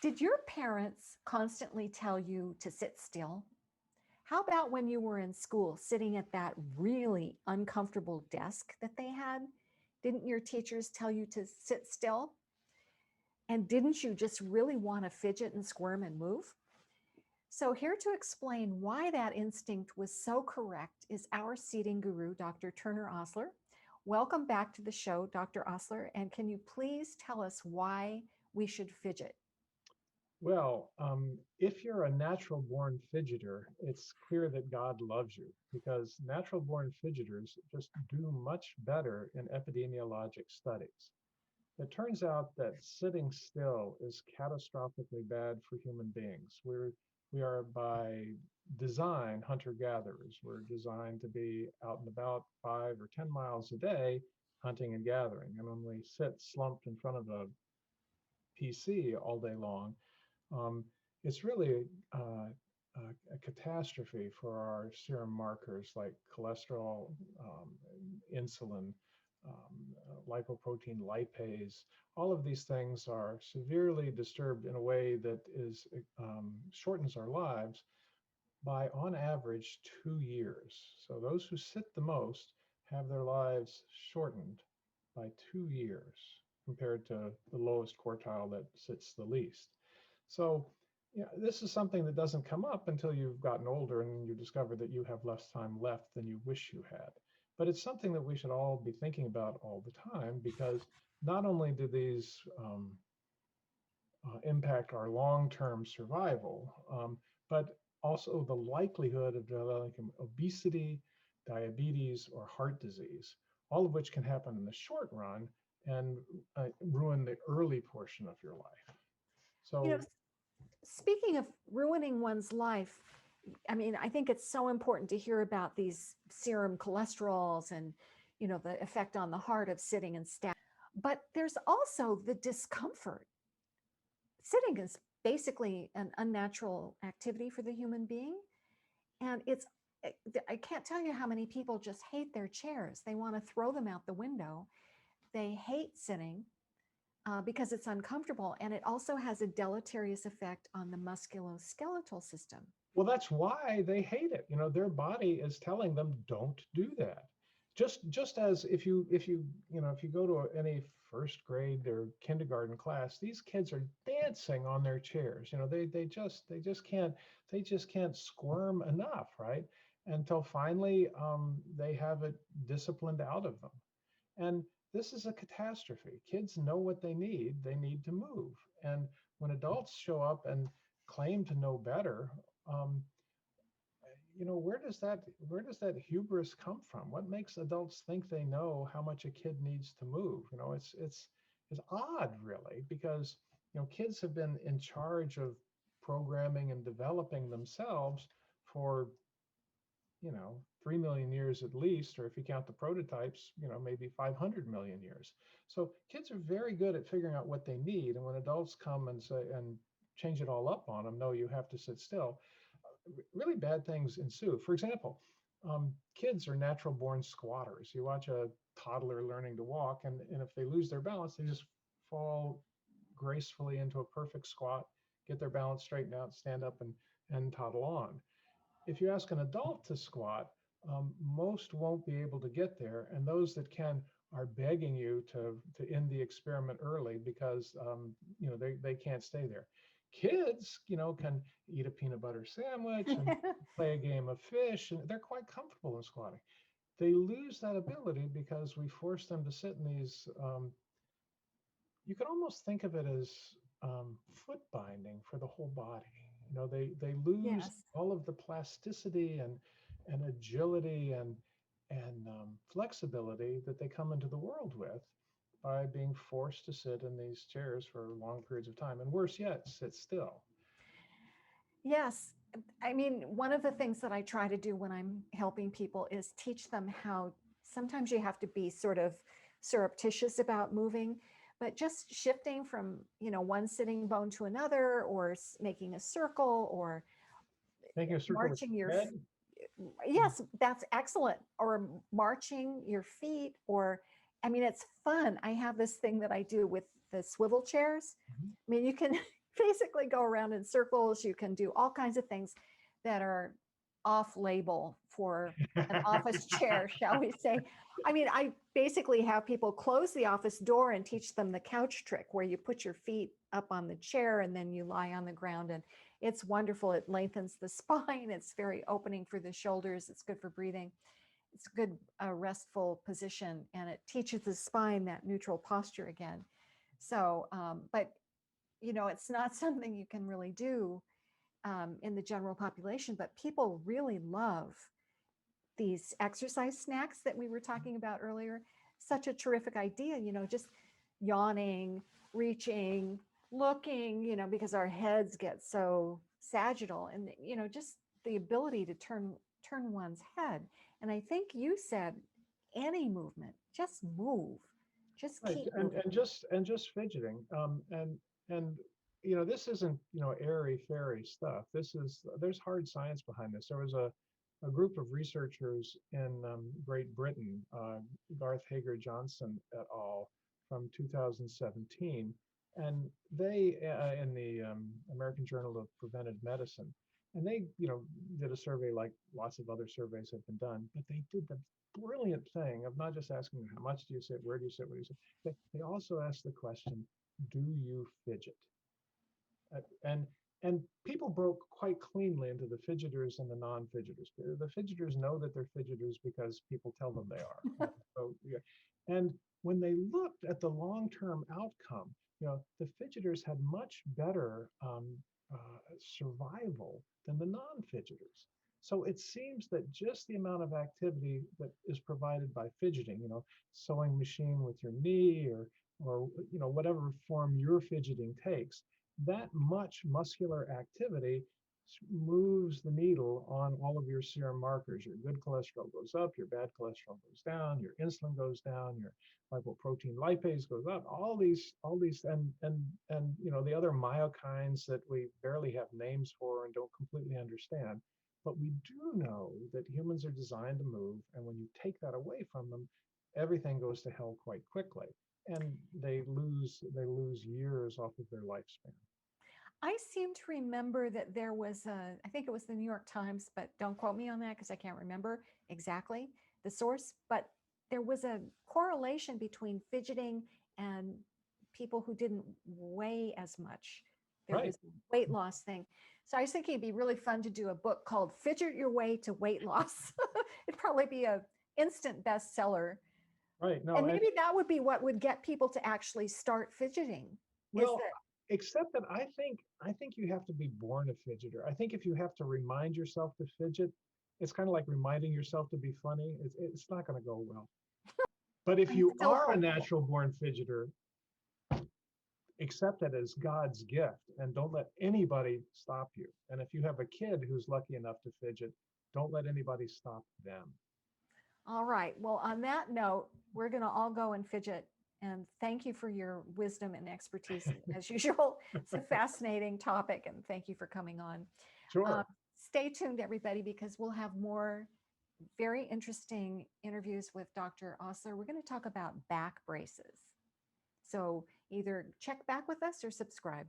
Did your parents constantly tell you to sit still? How about when you were in school, sitting at that really uncomfortable desk that they had? Didn't your teachers tell you to sit still? And didn't you just really want to fidget and squirm and move? So, here to explain why that instinct was so correct is our seating guru, Dr. Turner Osler. Welcome back to the show, Dr. Osler. And can you please tell us why we should fidget? Well, if you're a natural born fidgeter, it's clear that God loves you because natural born fidgeters just do much better in epidemiologic studies. It turns out that sitting still is catastrophically bad for human beings. We are by design hunter-gatherers. We're designed to be out and about 5 or 10 miles a day hunting and gathering. And when we sit slumped in front of a PC all day long, um, it's really a catastrophe for our serum markers like cholesterol, insulin, lipoprotein lipase. All of these things are severely disturbed in a way that is shortens our lives by, on average, 2 years. So those who sit the most have their lives shortened by 2 years compared to the lowest quartile that sits the least. So, this is something that doesn't come up until you've gotten older and you discover that you have less time left than you wish you had. But it's something that we should all be thinking about all the time because not only do these impact our long-term survival, but also the likelihood of developing obesity, diabetes, or heart disease, all of which can happen in the short run and ruin the early portion of your life. You know, So speaking of ruining one's life, I mean, I think it's so important to hear about these serum cholesterols and, the effect on the heart of sitting and standing. But there's also the discomfort. Sitting is basically an unnatural activity for the human being. And I can't tell you how many people just hate their chairs. They want to throw them out the window. They hate sitting because it's uncomfortable. And it also has a deleterious effect on the musculoskeletal system. well, that's why they hate it. Their body is telling them don't do that. Just as if you go to any first grade or kindergarten class, these kids are dancing on their chairs. They just can't squirm enough, right? Until finally they have it disciplined out of them. And this is a catastrophe. Kids know what they need. They need to move. And when adults show up and claim to know better, um, where does that hubris come from? What makes adults think they know how much a kid needs to move? It's odd, really, because kids have been in charge of programming and developing themselves for 3 million years at least, or if you count the prototypes, maybe 500 million years. So kids are very good at figuring out what they need, and when adults come and say and change it all up on them, no, you have to sit still, really bad things ensue. For example, kids are natural born squatters. You watch a toddler learning to walk, and if they lose their balance, they just fall gracefully into a perfect squat, get their balance straightened out, stand up, and toddle on. If you ask an adult to squat, most won't be able to get there, and those that can are begging you to end the experiment early because they can't stay there. Kids, can eat a peanut butter sandwich and play a game of fish, and they're quite comfortable in squatting. They lose that ability because we force them to sit in these. You could almost think of it as foot binding for the whole body. They lose Yes. all of the plasticity and agility and flexibility that they come into the world with by being forced to sit in these chairs for long periods of time, and worse yet, sit still. Yes. I mean, one of the things that I try to do when I'm helping people is teach them how sometimes you have to be sort of surreptitious about moving, but just shifting from, one sitting bone to another, or making a circle, or Making a circle with marching your your head. yes, that's excellent, or marching your feet, or I mean, it's fun. I have this thing that I do with the swivel chairs. Mhm. I mean, you can basically go around in circles. You can do all kinds of things that are off label for an office chair, shall we say. I mean, I basically have people close the office door and teach them the couch trick where you put your feet up on the chair and then you lie on the ground, and it's wonderful. It lengthens the spine. It's very opening for the shoulders. It's good for breathing. It's a good restful position, and it teaches the spine that neutral posture again. So, but it's not something you can really do in the general population, but people really love these exercise snacks that we were talking about earlier. Such a terrific idea, just yawning, reaching, looking, because our heads get so sagittal, and just the ability to turn one's head. And I think you said any movement, just move, just Right, keep and moving. just fidgeting, and this isn't airy fairy stuff. There's hard science behind this. There was a group of researchers in Great Britain, Garth Hager Johnson et al. From 2017, and they in the American Journal of Preventive Medicine, and they did a survey like lots of other surveys have been done, but they did the brilliant thing of not just asking how much do you sit, where do you sit, what do you sit. They also asked the question, do you fidget? And people broke quite cleanly into the fidgeters and the non-fidgeters. The fidgeters know that they're fidgeters because people tell them they are. So, yeah. And when they looked at the long-term outcome, the fidgeters had much better survival than the non-fidgeters. So it seems that just the amount of activity that is provided by fidgeting, sewing machine with your knee, or whatever form your fidgeting takes, that much muscular activity moves the needle on all of your serum markers. Your good cholesterol goes up, your bad cholesterol goes down, your insulin goes down, your lipoprotein lipase goes up. All these, and the other myokines that we barely have names for and don't completely understand. But we do know that humans are designed to move, and when you take that away from them, everything goes to hell quite quickly, and they lose years off of their lifespan. I seem to remember that there was I think it was the New York Times, but don't quote me on that because I can't remember exactly the source, but there was a correlation between fidgeting and people who didn't weigh as much. There Right. was a weight loss thing. So I was thinking it'd be really fun to do a book called Fidget Your Way to Weight Loss. It'd probably be a instant bestseller. Right. No, And maybe that would be what would get people to actually start fidgeting. Is well, that except that I think you have to be born a fidgeter. I think if you have to remind yourself to fidget, it's kind of like reminding yourself to be funny. It's not going to go well. But if I'm you still are a hopeful. natural born fidgeter, accept it as God's gift and don't let anybody stop you. And if you have a kid who's lucky enough to fidget, don't let anybody stop them. All right. Well, on that note, we're going to all go and fidget. And thank you for your wisdom and expertise as usual. It's a fascinating topic, and thank you for coming on. Um, Sure. Stay tuned, everybody, because we'll have more very interesting interviews with Dr. Osler. We're going to talk about back braces. So either check back with us or subscribe.